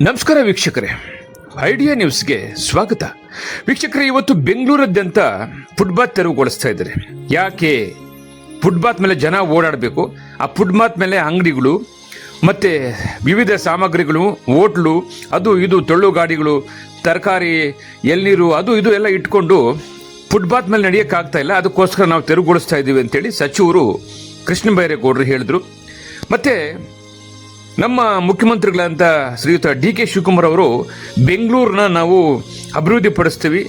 ನಮಸ್ಕಾರ ವೀಕ್ಷಕರೇ, ಐಡಿಯಾ ನ್ಯೂಸ್ಗೆ ಸ್ವಾಗತ. ವೀಕ್ಷಕರೇ, ಇವತ್ತು ಬೆಂಗಳೂರಾದ್ಯಂತ ಫುಟ್ಪಾತ್ ತೆರವುಗೊಳಿಸ್ತಾ ಇದ್ದಾರೆ. ಯಾಕೆ? ಫುಟ್ಪಾತ್ ಮೇಲೆ ಜನ ಓಡಾಡಬೇಕು. ಆ ಫುಟ್ಪಾತ್ ಮೇಲೆ ಅಂಗಡಿಗಳು ಮತ್ತು ವಿವಿಧ ಸಾಮಗ್ರಿಗಳು, ಹೋಟ್ಲು, ಅದು ಇದು ತೊಳ್ಳು ಗಾಡಿಗಳು, ತರಕಾರಿ, ಎಳ್ನೀರು, ಅದು ಇದು ಎಲ್ಲ ಇಟ್ಕೊಂಡು ಫುಟ್ಪಾತ್ ಮೇಲೆ ನಡೆಯೋಕ್ಕಾಗ್ತಾ ಇಲ್ಲ. ಅದಕ್ಕೋಸ್ಕರ ನಾವು ತೆರವುಗೊಳಿಸ್ತಾ ಇದ್ದೀವಿ ಅಂತೇಳಿ ಸಚಿವರು ಕೃಷ್ಣ ಬೈರೇಗೌಡರು ಹೇಳಿದ್ರು. ಮತ್ತು ನಮ್ಮ ಮುಖ್ಯಮಂತ್ರಿಗಳಂತ ಶ್ರೀಯುತ ಡಿ.ಕೆ. ಶಿವಕುಮಾರ್ ಅವರು ಬೆಂಗಳೂರನ್ನ ನಾವು ಅಭಿವೃದ್ಧಿ ಪಡಿಸ್ತೀವಿ,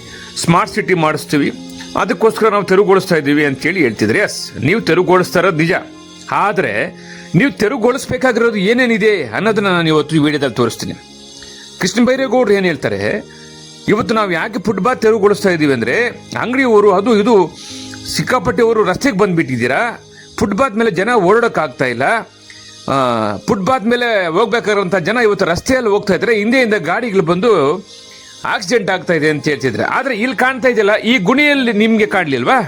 ಸ್ಮಾರ್ಟ್ ಸಿಟಿ ಮಾಡಿಸ್ತೀವಿ, ಅದಕ್ಕೋಸ್ಕರ ನಾವು ತೆರವುಗೊಳಿಸ್ತಾ ಇದ್ದೀವಿ ಅಂತೇಳಿ ಹೇಳ್ತಿದ್ರೆ. ಎಸ್, ನೀವು ತೆರವುಗೊಳಿಸ್ತಾ ಇರೋದು ನಿಜ. ಆದರೆ ನೀವು ತೆರವುಗೊಳಿಸ್ಬೇಕಾಗಿರೋದು ಏನೇನಿದೆ ಅನ್ನೋದನ್ನ ನಾನು ಇವತ್ತು ಈ ವಿಡಿಯೋದಲ್ಲಿ ತೋರಿಸ್ತೀನಿ. ಕೃಷ್ಣ ಬೈರೇಗೌಡರು ಏನು ಹೇಳ್ತಾರೆ, ಇವತ್ತು ನಾವು ಯಾಕೆ ಫುಟ್ಪಾತ್ ತೆರವುಗೊಳಿಸ್ತಾ ಇದ್ದೀವಿ ಅಂದರೆ, ಅಂಗಡಿಯವರು ಅದು ಇದು ಸಿಕ್ಕಾಪಟ್ಟೆ ಅವರು ರಸ್ತೆಗೆ ಬಂದುಬಿಟ್ಟಿದ್ದೀರಾ, ಫುಟ್ಪಾತ್ ಮೇಲೆ ಜನ ಓಡಾಡೋಕ್ಕಾಗ್ತಾ ಇಲ್ಲ, ಫುಟ್ಪಾತ್ ಮೇಲೆ ಹೋಗ್ಬೇಕಾಗಿರೋಂಥ ಜನ ಇವತ್ತು ರಸ್ತೆಯಲ್ಲಿ ಹೋಗ್ತಾ ಇದ್ದಾರೆ, ಹಿಂದೆಯಿಂದ ಗಾಡಿಗಳು ಬಂದು ಆಕ್ಸಿಡೆಂಟ್ ಆಗ್ತಾ ಇದೆ ಅಂತ ಹೇಳ್ತಿದ್ರೆ. ಆದರೆ ಇಲ್ಲಿ ಕಾಣ್ತಾ ಇದೆಯಲ್ಲ, ಈ ಗುಣಿಯಲ್ಲಿ ನಿಮಗೆ ಕಾಣಲಿಲ್ವಾ?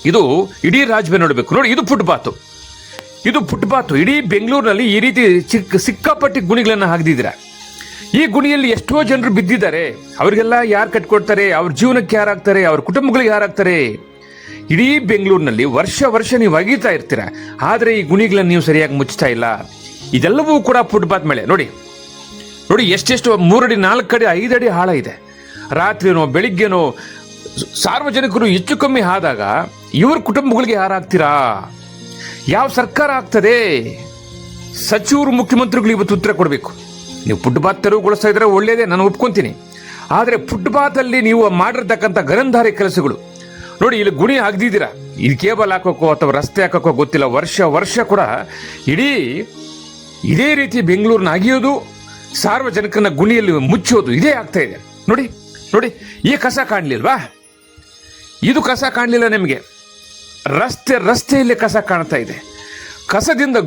ಇದು ಇಡೀ ರಾಜ್ಯ ನೋಡಬೇಕು ನೋಡಿ. ಇದು ಫುಟ್ಪಾತು ಇಡೀ ಬೆಂಗಳೂರಿನಲ್ಲಿ ಈ ರೀತಿ ಸಿಕ್ಕಾಪಟ್ಟಿ ಗುಣಿಗಳನ್ನು ಹಾಕಿದ್ದೀರಾ. ಈ ಗುಣಿಯಲ್ಲಿ ಎಷ್ಟೋ ಜನರು ಬಿದ್ದಿದ್ದಾರೆ. ಅವರಿಗೆಲ್ಲ ಯಾರು ಕಟ್ಕೊಡ್ತಾರೆ? ಅವ್ರ ಜೀವನಕ್ಕೆ ಯಾರಾಗ್ತಾರೆ? ಅವ್ರ ಕುಟುಂಬಗಳಿಗೆ ಯಾರಾಗ್ತಾರೆ? ಇಡೀ ಬೆಂಗಳೂರಿನಲ್ಲಿ ವರ್ಷ ನೀವು ಅಗೀತಾ ಇರ್ತೀರ, ಆದರೆ ಈ ಗುಣಿಗಳನ್ನು ನೀವು ಸರಿಯಾಗಿ ಮುಚ್ತಾ ಇಲ್ಲ. ಇದೆಲ್ಲವೂ ಕೂಡ ಫುಟ್ಪಾತ್ ಮೇಲೆ ನೋಡಿ ಎಷ್ಟೆಷ್ಟು 3 ಅಡಿ 4 ಅಡಿ 5 ಅಡಿ ಆಳ ಇದೆ. ರಾತ್ರಿನೋ ಬೆಳಿಗ್ಗೆನೋ ಸಾರ್ವಜನಿಕರು ಹೆಚ್ಚು ಕಮ್ಮಿ ಆದಾಗ ಇವ್ರ ಕುಟುಂಬಗಳಿಗೆ ಯಾರಾಗ್ತೀರಾ? ಯಾವ ಸರ್ಕಾರ ಆಗ್ತದೆ? ಸಚಿವರು, ಮುಖ್ಯಮಂತ್ರಿಗಳು ಇವತ್ತು ಉತ್ತರ ಕೊಡಬೇಕು. ನೀವು ಫುಟ್ಪಾತ್ ತೆರವುಗೊಳಿಸ್ತಾ ಇದ್ರೆ ಒಳ್ಳೇದೇ, ನಾನು ಒಪ್ಕೊಂತೀನಿ. ಆದರೆ ಫುಟ್ಪಾತಲ್ಲಿ ನೀವು ಮಾಡಿರ್ತಕ್ಕಂಥ ಗರಂಧಾರಿ ಕೆಲಸಗಳು ನೋಡಿ, ಇಲ್ಲಿ ಗುಣಿ ಹಾಕ್ದಿದ್ದೀರಾ. ಇದು ಕೇಬಲ್ ಹಾಕೋಕ್ಕೋ ಅಥವಾ ರಸ್ತೆ ಹಾಕೋಕ್ಕೋ ಗೊತ್ತಿಲ್ಲ. ವರ್ಷ ಕೂಡ ಇದೇ ರೀತಿ ಬೆಂಗಳೂರನ್ನ ಅಗಿಯೋದು, ಸಾರ್ವಜನಿಕನ ಗುಣಿಯಲ್ಲಿ ಮುಚ್ಚೋದು, ಇದೇ ಆಗ್ತಾ ಇದೆ. ನೋಡಿ ಈ ಕಸ ಕಾಣಲಿಲ್ವಾ? ಇದು ಕಸ ಕಾಣಲಿಲ್ಲ ನಿಮಗೆ. ರಸ್ತೆಯಲ್ಲಿ ಕಸ ಕಾಣ್ತಾ ಇದೆ. ಕಸದಿಂದ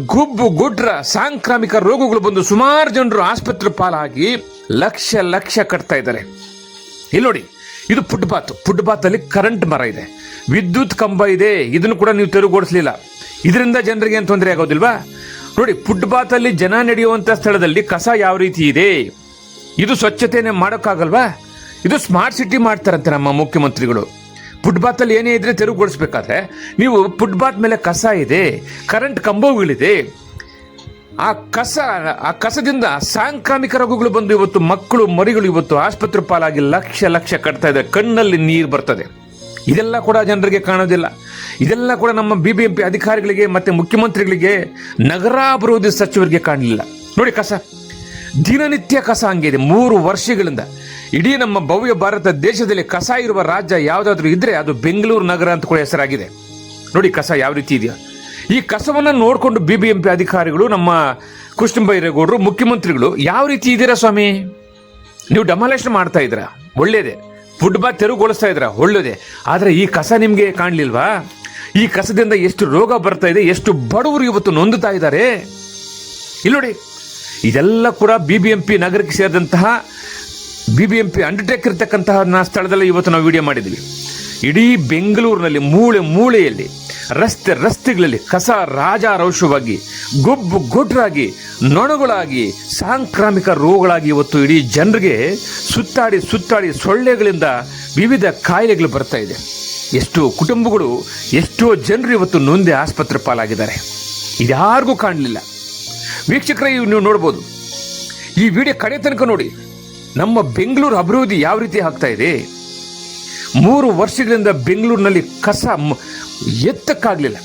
ಗುಡ್ರ ಸಾಂಕ್ರಾಮಿಕ ರೋಗಗಳು ಬಂದು ಸುಮಾರು ಜನರು ಆಸ್ಪತ್ರೆ ಪಾಲಾಗಿ ಲಕ್ಷ ಕಟ್ತಾ ಇದ್ದಾರೆ. ಇಲ್ಲಿ ನೋಡಿ, ಇದು ಫುಟ್ಪಾತ್ ಅಲ್ಲಿ ಕರೆಂಟ್ ಮರ ಇದೆ, ವಿದ್ಯುತ್ ಕಂಬ ಇದೆ. ಇದನ್ನು ಕೂಡ ನೀವು ತೆರವುಗೊಳಿಸಲಿಲ್ಲ. ಇದರಿಂದ ಜನರಿಗೆ ಏನು ತೊಂದರೆ ಆಗೋದಿಲ್ವಾ? ನೋಡಿ, ಫುಟ್ಪಾತ್ ಅಲ್ಲಿ ಜನ ನಡೆಯುವಂತ ಸ್ಥಳದಲ್ಲಿ ಕಸ ಯಾವ ರೀತಿ ಇದೆ, ಇದು ಸ್ವಚ್ಛತೆನೇ ಮಾಡೋಕ್ಕಾಗಲ್ವಾ? ಇದು ಸ್ಮಾರ್ಟ್ ಸಿಟಿ ಮಾಡ್ತಾರಂತೆ ನಮ್ಮ ಮುಖ್ಯಮಂತ್ರಿಗಳು. ಫುಟ್ಪಾತ್ ಅಲ್ಲಿ ಏನೇ ಇದ್ರೆ ತೆರವುಗೊಳಿಸ್ಬೇಕಾದ್ರೆ ನೀವು ಫುಟ್ಪಾತ್ ಮೇಲೆ ಕಸ ಇದೆ, ಕರೆಂಟ್ ಕಂಬಗಳಿದೆ, ಆ ಕಸದಿಂದ ಸಾಂಕ್ರಾಮಿಕ ರೋಗಗಳು ಬಂದು ಇವತ್ತು ಮಕ್ಕಳು ಮರಿಗಳು ಇವತ್ತು ಆಸ್ಪತ್ರೆ ಪಾಲಾಗಿ ಲಕ್ಷ ಕಟ್ತಾ ಇದೆ. ಕಣ್ಣಲ್ಲಿ ನೀರು ಬರ್ತದೆ. ಇದೆಲ್ಲ ಕೂಡ ಜನರಿಗೆ ಕಾಣೋದಿಲ್ಲ. ಇದೆಲ್ಲ ಕೂಡ ನಮ್ಮ BBMP ಅಧಿಕಾರಿಗಳಿಗೆ ಮತ್ತೆ ಮುಖ್ಯಮಂತ್ರಿಗಳಿಗೆ, ನಗರಾಭಿವೃದ್ಧಿ ಸಚಿವರಿಗೆ ಕಾಣಲಿಲ್ಲ. ನೋಡಿ, ಕಸ ದಿನನಿತ್ಯ ಕಸ ಹಂಗಿದೆ. 3 ವರ್ಷಗಳಿಂದ ಇಡೀ ನಮ್ಮ ಭವ್ಯ ಭಾರತ ದೇಶದಲ್ಲಿ ಕಸ ಇರುವ ರಾಜ್ಯ ಯಾವುದಾದ್ರೂ ಇದ್ರೆ ಅದು ಬೆಂಗಳೂರು ನಗರ ಅಂತ ಕೂಡ ಹೆಸರಾಗಿದೆ. ನೋಡಿ ಕಸ ಯಾವ ರೀತಿ ಇದೆಯಾ. ಈ ಕಸವನ್ನು ನೋಡಿಕೊಂಡು BBMP ಅಧಿಕಾರಿಗಳು, ನಮ್ಮ ಕೃಷ್ಣ ಬೈರೇಗೌಡರು, ಮುಖ್ಯಮಂತ್ರಿಗಳು ಯಾವ ರೀತಿ ಇದ್ದೀರಾ ಸ್ವಾಮಿ? ನೀವು ಡೆಮಾಲೇಷನ್ ಮಾಡ್ತಾ ಇದ್ದೀರಾ, ಒಳ್ಳೇದೇ. ಫುಟ್ಪಾತ್ ತೆರವುಗೊಳಿಸ್ತಾ ಇದ್ದೀರಾ, ಒಳ್ಳೇದೇ. ಆದರೆ ಈ ಕಸ ನಿಮಗೆ ಕಾಣಲಿಲ್ವಾ? ಈ ಕಸದಿಂದ ಎಷ್ಟು ರೋಗ ಬರ್ತಾ ಇದೆ, ಎಷ್ಟು ಬಡವರು ಇವತ್ತು ನೊಂದುತ್ತಾ ಇದ್ದಾರೆ. ಇಲ್ಲಿ ನೋಡಿ, ಇದೆಲ್ಲ ಕೂಡ BBMP ನಗರಕ್ಕೆ ಸೇರಿದಂತಹ BBMP ಅಂಡರ್ಟೇಕ್ ಇರ್ತಕ್ಕಂತಹ ಸ್ಥಳದಲ್ಲಿ ಇವತ್ತು ನಾವು ವಿಡಿಯೋ ಮಾಡಿದ್ವಿ. ಇಡೀ ಬೆಂಗಳೂರಿನಲ್ಲಿ ಮೂಳೆಯಲ್ಲಿ ರಸ್ತೆಗಳಲ್ಲಿ ಕಸ ರಾಜಾರೋಷವಾಗಿ ಗೊಡ್ರಾಗಿ ನೊಣಗಳಾಗಿ ಸಾಂಕ್ರಾಮಿಕ ರೋಗಗಳಾಗಿ ಇವತ್ತು ಇಡೀ ಜನರಿಗೆ ಸುತ್ತಾಡಿ ಸೊಳ್ಳೆಗಳಿಂದ ವಿವಿಧ ಕಾಯಿಲೆಗಳು ಬರ್ತಾ ಇದೆ. ಎಷ್ಟೋ ಕುಟುಂಬಗಳು, ಎಷ್ಟೋ ಜನರು ಇವತ್ತು ನೊಂದೆ ಆಸ್ಪತ್ರೆ ಪಾಲಾಗಿದ್ದಾರೆ. ಇದ್ಯಾರಿಗೂ ಕಾಣಲಿಲ್ಲ. ವೀಕ್ಷಕರೇ, ನೀವು ನೋಡ್ಬೋದು, ಈ ವಿಡಿಯೋ ಕಡೆ ತನಕ ನೋಡಿ. ನಮ್ಮ ಬೆಂಗಳೂರು ಅಭಿವೃದ್ಧಿ ಯಾವ ರೀತಿ ಆಗ್ತಾ ಇದೆ. 3 ವರ್ಷಗಳಿಂದ ಬೆಂಗಳೂರಿನಲ್ಲಿ ಕಸ ಎತ್ತಕ್ಕಾಗಲಿಲ್ಲ.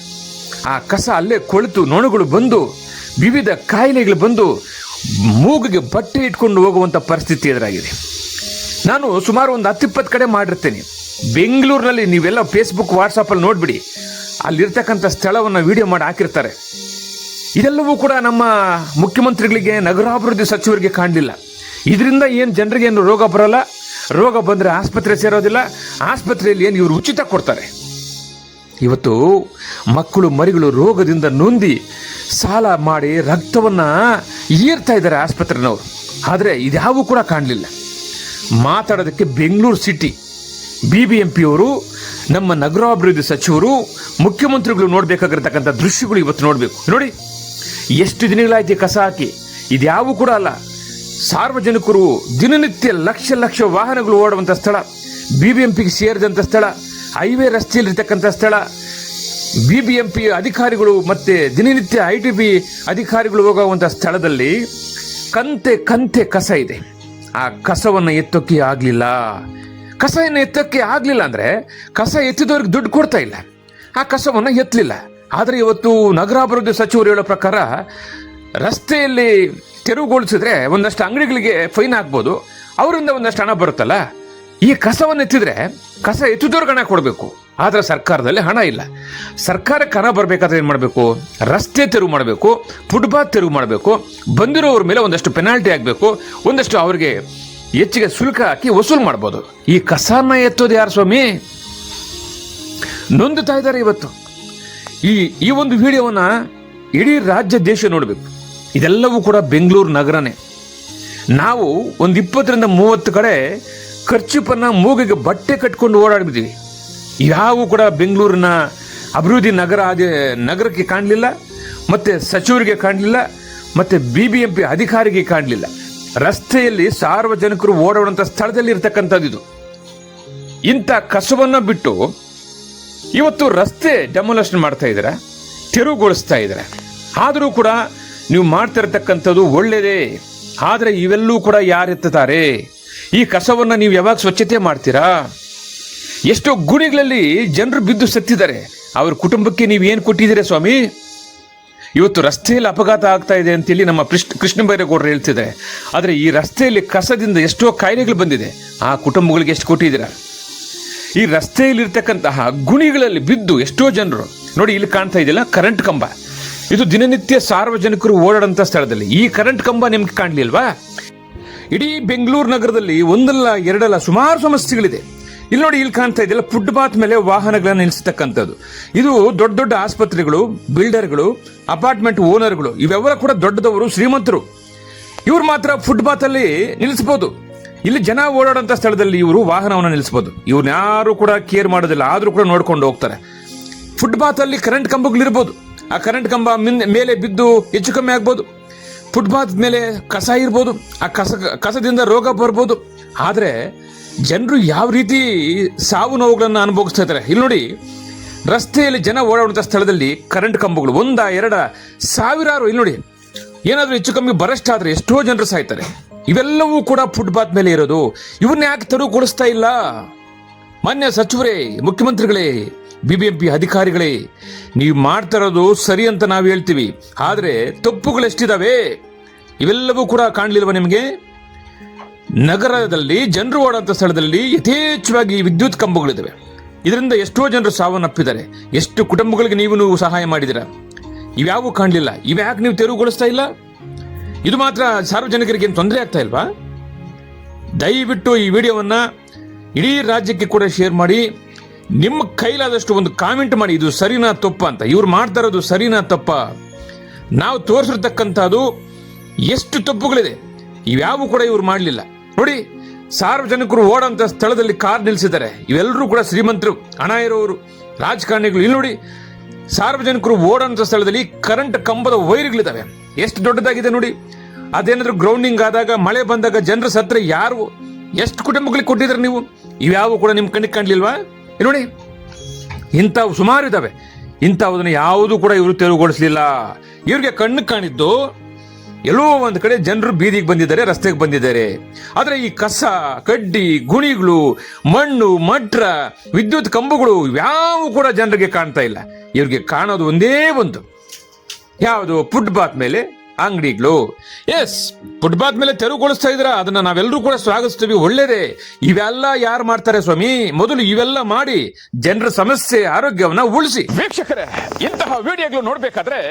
ಆ ಕಸ ಅಲ್ಲೇ ಕೊಳೆತು ನೊಣಗಳು ಬಂದು ವಿವಿಧ ಕಾಯಿಲೆಗಳು ಬಂದು ಮೂಗಿಗೆ ಬಟ್ಟೆ ಇಟ್ಕೊಂಡು ಹೋಗುವಂಥ ಪರಿಸ್ಥಿತಿ ಎದುರಾಗಿದೆ. ನಾನು ಸುಮಾರು ಒಂದು 10-20 ಕಡೆ ಮಾಡಿರ್ತೇನೆ ಬೆಂಗಳೂರಿನಲ್ಲಿ. ನೀವೆಲ್ಲ ಫೇಸ್ಬುಕ್, ವಾಟ್ಸಪ್ಪಲ್ಲಿ ನೋಡಿಬಿಡಿ, ಅಲ್ಲಿರ್ತಕ್ಕಂಥ ಸ್ಥಳವನ್ನು ವಿಡಿಯೋ ಮಾಡಿ ಹಾಕಿರ್ತಾರೆ. ಇದೆಲ್ಲವೂ ಕೂಡ ನಮ್ಮ ಮುಖ್ಯಮಂತ್ರಿಗಳಿಗೆ, ನಗರಾಭಿವೃದ್ಧಿ ಸಚಿವರಿಗೆ ಕಾಣಲಿಲ್ಲ. ಇದರಿಂದ ಏನು ಜನರಿಗೆ ಏನು ರೋಗ ಬರೋಲ್ಲ, ರೋಗ ಬಂದರೆ ಆಸ್ಪತ್ರೆ ಸೇರೋದಿಲ್ಲ, ಆಸ್ಪತ್ರೆಯಲ್ಲಿ ಏನು ಇವರು ಉಚಿತ ಕೊಡ್ತಾರೆ. ಇವತ್ತು ಮಕ್ಕಳು ಮರಿಗಳು ರೋಗದಿಂದ ನೊಂದಿ ಸಾಲ ಮಾಡಿ ರಕ್ತವನ್ನು ಹೀರ್ತಾ ಇದ್ದಾರೆ ಆಸ್ಪತ್ರೆನವರು. ಆದರೆ ಇದ್ಯಾವೂ ಕೂಡ ಕಾಣಲಿಲ್ಲ. ಮಾತಾಡೋದಕ್ಕೆ ಬೆಂಗಳೂರು ಸಿಟಿ BBMP ಅವರು, ನಮ್ಮ ನಗರಾಭಿವೃದ್ಧಿ ಸಚಿವರು, ಮುಖ್ಯಮಂತ್ರಿಗಳು ನೋಡಬೇಕಾಗಿರ್ತಕ್ಕಂಥ ದೃಶ್ಯಗಳು ಇವತ್ತು ನೋಡಬೇಕು. ನೋಡಿ, ಎಷ್ಟು ದಿನಗಳಾಯ್ತು ಕಸ ಹಾಕಿ. ಇದ್ಯಾವೂ ಕೂಡ ಅಲ್ಲ. ಸಾರ್ವಜನಿಕರು ದಿನನಿತ್ಯ ಲಕ್ಷ ಲಕ್ಷ ವಾಹನಗಳು ಓಡುವಂಥ ಸ್ಥಳ, BBMPಗೆ ಸೇರಿದಂಥ ಸ್ಥಳ, ಹೈವೇ ರಸ್ತೆಯಲ್ಲಿರ್ತಕ್ಕಂಥ ಸ್ಥಳ, BBMP ಅಧಿಕಾರಿಗಳು ಮತ್ತೆ ದಿನನಿತ್ಯ ITB ಅಧಿಕಾರಿಗಳು ಹೋಗುವಂಥ ಸ್ಥಳದಲ್ಲಿ ಕಂತೆ ಕಸ ಇದೆ. ಆ ಕಸವನ್ನು ಎತ್ತೋಕ್ಕೆ ಆಗಲಿಲ್ಲ. ಕಸವನ್ನು ಎತ್ತೋಕ್ಕೆ ಆಗಲಿಲ್ಲ ಅಂದರೆ ಕಸ ಎತ್ತಿದವ್ರಿಗೆ ದುಡ್ಡು ಕೊಡ್ತಾ ಇಲ್ಲ, ಆ ಕಸವನ್ನು ಎತ್ತಲಿಲ್ಲ. ಆದರೆ ಇವತ್ತು ನಗರಾಭಿವೃದ್ಧಿ ಸಚಿವರು ಹೇಳೋ ಪ್ರಕಾರ ರಸ್ತೆಯಲ್ಲಿ ತೆರವುಗೊಳಿಸಿದ್ರೆ ಒಂದಷ್ಟು ಅಂಗಡಿಗಳಿಗೆ ಫೈನ್ ಹಾಕ್ಬೋದು, ಅವರಿಂದ ಒಂದಷ್ಟು ಹಣ ಬರುತ್ತಲ್ಲ. ಈ ಕಸವನ್ನು ಎತ್ತಿದ್ರೆ ಕಸ ಎತ್ತಿದವ್ರಿಗೆ ಹಣ ಕೊಡಬೇಕು, ಆದರೆ ಸರ್ಕಾರದಲ್ಲಿ ಹಣ ಇಲ್ಲ. ಸರ್ಕಾರಕ್ಕೆ ಹಣ ಬರಬೇಕಾದ್ರೆ ಏನು ಮಾಡಬೇಕು? ರಸ್ತೆ ತೆರವು ಮಾಡಬೇಕು, ಫುಟ್ಪಾತ್ ತೆರವು ಮಾಡಬೇಕು, ಬಂದಿರೋವ್ರ ಮೇಲೆ ಒಂದಷ್ಟು ಪೆನಾಲ್ಟಿ ಆಗಬೇಕು, ಒಂದಷ್ಟು ಅವ್ರಿಗೆ ಹೆಚ್ಚಿಗೆ ಶುಲ್ಕ ಹಾಕಿ ವಸೂಲು ಮಾಡ್ಬೋದು. ಈ ಕಸನ ಎತ್ತೋದು ಯಾರು ಸ್ವಾಮಿ? ನೊಂದುತ್ತಾ ಇದ್ದಾರೆ ಇವತ್ತು. ಈ ಒಂದು ವಿಡಿಯೋವನ್ನು ಇಡೀ ರಾಜ್ಯ ದೇಶ ನೋಡಬೇಕು. ಇದೆಲ್ಲವೂ ಕೂಡ ಬೆಂಗಳೂರು ನಗರನೇ. ನಾವು ಒಂದು 20ರಿಂದ 30 ಕಡೆ ಖರ್ಚುಪನ್ನ ಮೂಗಿಗೆ ಬಟ್ಟೆ ಕಟ್ಕೊಂಡು ಓಡಾಡ್ಬಿದ್ದೀವಿ. ಯಾವ ಕೂಡ ಬೆಂಗಳೂರಿನ ಅಭಿವೃದ್ಧಿ ನಗರಕ್ಕೆ ಕಾಣಲಿಲ್ಲ, ಮತ್ತೆ ಸಚಿವರಿಗೆ ಕಾಣಲಿಲ್ಲ, ಮತ್ತೆ BBMP ಅಧಿಕಾರಿಗೆ ಕಾಣಲಿಲ್ಲ. ರಸ್ತೆಯಲ್ಲಿ ಸಾರ್ವಜನಿಕರು ಓಡಾಡುವಂಥ ಸ್ಥಳದಲ್ಲಿ ಇರ್ತಕ್ಕಂಥದ್ದು ಇದು. ಇಂಥ ಕಸವನ್ನು ಬಿಟ್ಟು ಇವತ್ತು ರಸ್ತೆ ಡೆಮೊಲೇಷನ್ ಮಾಡ್ತಾ ಇದ್ದಾರೆ, ತೆರವುಗೊಳಿಸ್ತಾ ಇದ್ದಾರೆ. ಆದರೂ ಕೂಡ ನೀವು ಮಾಡ್ತಾ ಇರತಕ್ಕಂಥದ್ದು ಒಳ್ಳೆಯದೇ, ಆದರೆ ಇವೆಲ್ಲೂ ಕೂಡ ಯಾರೆತ್ತಾರೆ? ಈ ಕಸವನ್ನು ನೀವು ಯಾವಾಗ ಸ್ವಚ್ಛತೆ ಮಾಡ್ತೀರಾ? ಎಷ್ಟೋ ಗುಣಿಗಳಲ್ಲಿ ಜನರು ಬಿದ್ದು ಸತ್ತಿದ್ದಾರೆ. ಅವ್ರ ಕುಟುಂಬಕ್ಕೆ ನೀವು ಏನು ಕೊಟ್ಟಿದ್ದೀರಾ ಸ್ವಾಮಿ? ಇವತ್ತು ರಸ್ತೆಯಲ್ಲಿ ಅಪಘಾತ ಆಗ್ತಾ ಇದೆ ಅಂತೇಳಿ ನಮ್ಮ ಕೃಷ್ಣ ಬೈರೇಗೌಡರು ಹೇಳ್ತಿದ್ದಾರೆ. ಆದರೆ ಈ ರಸ್ತೆಯಲ್ಲಿ ಕಸದಿಂದ ಎಷ್ಟೋ ಕಾಯಿಲೆಗಳು ಬಂದಿದೆ, ಆ ಕುಟುಂಬಗಳಿಗೆ ಎಷ್ಟು ಕೊಟ್ಟಿದ್ದೀರಾ? ಈ ರಸ್ತೆಯಲ್ಲಿರ್ತಕ್ಕಂತಹ ಗುಣಿಗಳಲ್ಲಿ ಬಿದ್ದು ಎಷ್ಟೋ ಜನರು ನೋಡಿ, ಇಲ್ಲಿ ಕಾಣ್ತಾ ಇದೆಯಲ್ಲ ಕರೆಂಟ್ ಕಂಬ, ಇದು ದಿನನಿತ್ಯ ಸಾರ್ವಜನಿಕರು ಓಡಾಡಂಥ ಸ್ಥಳದಲ್ಲಿ ಈ ಕರೆಂಟ್ ಕಂಬ ನಿಮ್ಗೆ ಕಾಣಲಿಲ್ವಾ? ಇಡೀ ಬೆಂಗಳೂರು ನಗರದಲ್ಲಿ ಒಂದಲ್ಲ ಎರಡಲ್ಲ ಸುಮಾರು ಸಮಸ್ಯೆಗಳಿದೆ. ಇಲ್ಲಿ ನೋಡಿ, ಇಲ್ಲಿ ಕಾಣ್ತಾ ಇದೆಯಲ್ಲ ಫುಟ್ಪಾತ್ ಮೇಲೆ ವಾಹನಗಳನ್ನು ನಿಲ್ಲಿಸತಕ್ಕಂಥದ್ದು. ಇದು ದೊಡ್ಡ ದೊಡ್ಡ ಆಸ್ಪತ್ರೆಗಳು, ಬಿಲ್ಡರ್ಗಳು, ಅಪಾರ್ಟ್ಮೆಂಟ್ ಓನರ್ಗಳು, ಇವೆಲ್ಲ ಕೂಡ ದೊಡ್ಡದವರು, ಶ್ರೀಮಂತರು. ಇವ್ರು ಮಾತ್ರ ಫುಟ್ಪಾತ್ ಅಲ್ಲಿ ನಿಲ್ಲಿಸಬಹುದು. ಇಲ್ಲಿ ಜನ ಓಡಾಡೋಂಥ ಸ್ಥಳದಲ್ಲಿ ಇವರು ವಾಹನವನ್ನು ನಿಲ್ಲಿಸಬಹುದು. ಇವ್ರನ್ನ ಯಾರು ಕೂಡ ಕೇರ್ ಮಾಡೋದಿಲ್ಲ, ಆದ್ರೂ ಕೂಡ ನೋಡ್ಕೊಂಡು ಹೋಗ್ತಾರೆ. ಫುಟ್ಪಾತ್ ಅಲ್ಲಿ ಕರೆಂಟ್ ಕಂಬಗಳಿರ್ಬೋದು, ಆ ಕರೆಂಟ್ ಕಂಬ ಮೇಲೆ ಬಿದ್ದು ಹೆಚ್ಚು ಕಮ್ಮಿ ಆಗ್ಬೋದು. ಫುಟ್ಪಾತ್ ಮೇಲೆ ಕಸ ಇರ್ಬೋದು, ಆ ಕಸದಿಂದ ರೋಗ ಬರ್ಬೋದು. ಆದರೆ ಜನರು ಯಾವ ರೀತಿ ಸಾವು ನೋವುಗಳನ್ನು ಅನುಭವಿಸ್ತಾ ಇದ್ದಾರೆ. ಇಲ್ಲಿ ನೋಡಿ, ರಸ್ತೆಯಲ್ಲಿ ಜನ ಓಡಾಡುವಂಥ ಸ್ಥಳದಲ್ಲಿ ಕರೆಂಟ್ ಕಂಬಗಳು 1, 2 ಸಾವಿರಾರು. ಇಲ್ಲಿ ನೋಡಿ, ಏನಾದರೂ ಹೆಚ್ಚು ಕಮ್ಮಿ ಬರಸ್ಟ್ ಆದರೆ ಎಷ್ಟೋ ಜನರು ಸಾಯ್ತಾರೆ. ಇವೆಲ್ಲವೂ ಕೂಡ ಫುಟ್ಪಾತ್ ಮೇಲೆ ಇರೋದು. ಇವನ್ನ ಯಾಕೆ ತೆರವುಗೊಳಿಸ್ತಾ ಇಲ್ಲ? ಮಾನ್ಯ ಸಚಿವರೇ, ಮುಖ್ಯಮಂತ್ರಿಗಳೇ, BBMP ಅಧಿಕಾರಿಗಳೇ, ನೀವು ಮಾಡ್ತಾ ಇರೋದು ಸರಿ ಅಂತ ನಾವು ಹೇಳ್ತೀವಿ, ಆದರೆ ತಪ್ಪುಗಳೆಷ್ಟಿದಾವೆ? ಇವೆಲ್ಲವೂ ಕೂಡ ಕಾಣಲಿಲ್ವ ನಿಮಗೆ? ನಗರದಲ್ಲಿ ಜನರು ಓಡಾಡುವಂಥ ಸ್ಥಳದಲ್ಲಿ ಯಥೇಚ್ಛವಾಗಿ ವಿದ್ಯುತ್ ಕಂಬಗಳಿದ್ದಾವೆ. ಇದರಿಂದ ಎಷ್ಟೋ ಜನರು ಸಾವನ್ನಪ್ಪಿದ್ದಾರೆ. ಎಷ್ಟು ಕುಟುಂಬಗಳಿಗೆ ನೀವು ಸಹಾಯ ಮಾಡಿದ್ದೀರಾ? ಇವ್ಯಾವೂ ಕಾಣಲಿಲ್ಲ. ಇವ್ಯಾಕೆ ನೀವು ತೆರವುಗೊಳಿಸ್ತಾ ಇಲ್ಲ? ಇದು ಮಾತ್ರ ಸಾರ್ವಜನಿಕರಿಗೆ ಏನು ತೊಂದರೆ ಆಗ್ತಾ ಇಲ್ವಾ? ದಯವಿಟ್ಟು ಈ ವಿಡಿಯೋವನ್ನು ಇಡೀ ರಾಜ್ಯಕ್ಕೆ ಕೂಡ ಶೇರ್ ಮಾಡಿ. ನಿಮ್ಮ ಕೈಲಾದಷ್ಟು ಒಂದು ಕಾಮೆಂಟ್ ಮಾಡಿ, ಇದು ಸರಿನಾ ತಪ್ಪ ಅಂತ. ಇವ್ರು ಮಾಡ್ತಾ ಇರೋದು ಸರಿನಾ ತಪ್ಪ? ನಾವು ತೋರಿಸಿರ್ತಕ್ಕಂಥದ್ದು ಎಷ್ಟು ತಪ್ಪುಗಳಿದೆ, ಇವ್ಯಾವು ಕೂಡ ಇವ್ರು ಮಾಡಲಿಲ್ಲ. ನೋಡಿ, ಸಾರ್ವಜನಿಕರು ಓಡೋಂಥ ಸ್ಥಳದಲ್ಲಿ ಕಾರ್ ನಿಲ್ಲಿಸಿದ್ದಾರೆ. ಇವೆಲ್ಲರೂ ಕೂಡ ಶ್ರೀಮಂತರು, ಹಣ ಇರೋರು, ರಾಜಕಾರಣಿಗಳು. ಇಲ್ಲಿ ನೋಡಿ, ಸಾರ್ವಜನಿಕರು ಓಡೋಂಥ ಸ್ಥಳದಲ್ಲಿ ಕರೆಂಟ್ ಕಂಬದ ವೈರ್ಗಳಿದ್ದಾವೆ. ಎಷ್ಟು ದೊಡ್ಡದಾಗಿದೆ ನೋಡಿ. ಅದೇನಾದ್ರೂ ಗ್ರೌಂಡಿಂಗ್ ಆದಾಗ, ಮಳೆ ಬಂದಾಗ ಜನರು ಸತ್ರ ಯಾರು ಎಷ್ಟು ಕುಟುಂಬಗಳಿಗೆ ಕೊಟ್ಟಿದ್ರೆ ನೀವು? ಇವ್ಯಾವು ಕೂಡ ನಿಮ್ಮ ಕಣ್ಣಿಗೆ ಕಾಣಲಿಲ್ವಾ? ನೋಡಿ, ಇಂಥವು ಸುಮಾರು ಇದ್ದಾವೆ. ಇಂಥವುದನ್ನು ಯಾವುದೂ ಕೂಡ ಇವರು ತೆರವುಗೊಳಿಸಲಿಲ್ಲ. ಇವ್ರಿಗೆ ಕಣ್ಣು ಕಾಣಿದ್ದು ಎಲ್ಲೋ ಒಂದು ಕಡೆ ಜನರು ಬೀದಿಗೆ ಬಂದಿದ್ದಾರೆ, ರಸ್ತೆಗೆ ಬಂದಿದ್ದಾರೆ. ಆದರೆ ಈ ಕಸ, ಕಡ್ಡಿ, ಗುಣಿಗಳು, ಮಣ್ಣು, ಮಟ್ರ, ವಿದ್ಯುತ್ ಕಂಬಗಳು ಯಾವ ಕೂಡ ಜನರಿಗೆ ಕಾಣ್ತಾ ಇಲ್ಲ. ಇವ್ರಿಗೆ ಕಾಣೋದು ಒಂದೇ ಒಂದು, ಯಾವುದು? ಫುಟ್ಪಾತ್ ಮೇಲೆ ಅಂಗಡಿಗಳು. ಎಸ್, ಫುಟ್ಪಾತ್ ಮೇಲೆ ತೆರವುಗೊಳಿಸ್ತಾ ಇದ್ರ, ಅದನ್ನ ನಾವೆಲ್ಲರೂ ಕೂಡ ಸ್ವಾಗತಿಸ್ತೀವಿ, ಒಳ್ಳೇದೇ. ಇವೆಲ್ಲ ಯಾರು ಮಾಡ್ತಾರೆ ಸ್ವಾಮಿ? ಮೊದಲು ಇವೆಲ್ಲ ಮಾಡಿ ಜನರ ಸಮಸ್ಯೆ, ಆರೋಗ್ಯವನ್ನ ಉಳಿಸಿ. ವೀಕ್ಷಕರೇ, ಇಂತಹ ವಿಡಿಯೋಗಳು ನೋಡ್ಬೇಕಾದ್ರೆ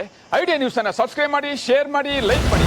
ಐಡಿಯಾ ನ್ಯೂಸ್ ಅನ್ನ ಸಬ್ಸ್ಕ್ರೈಬ್ ಮಾಡಿ, ಶೇರ್ ಮಾಡಿ, ಲೈಕ್ ಮಾಡಿ.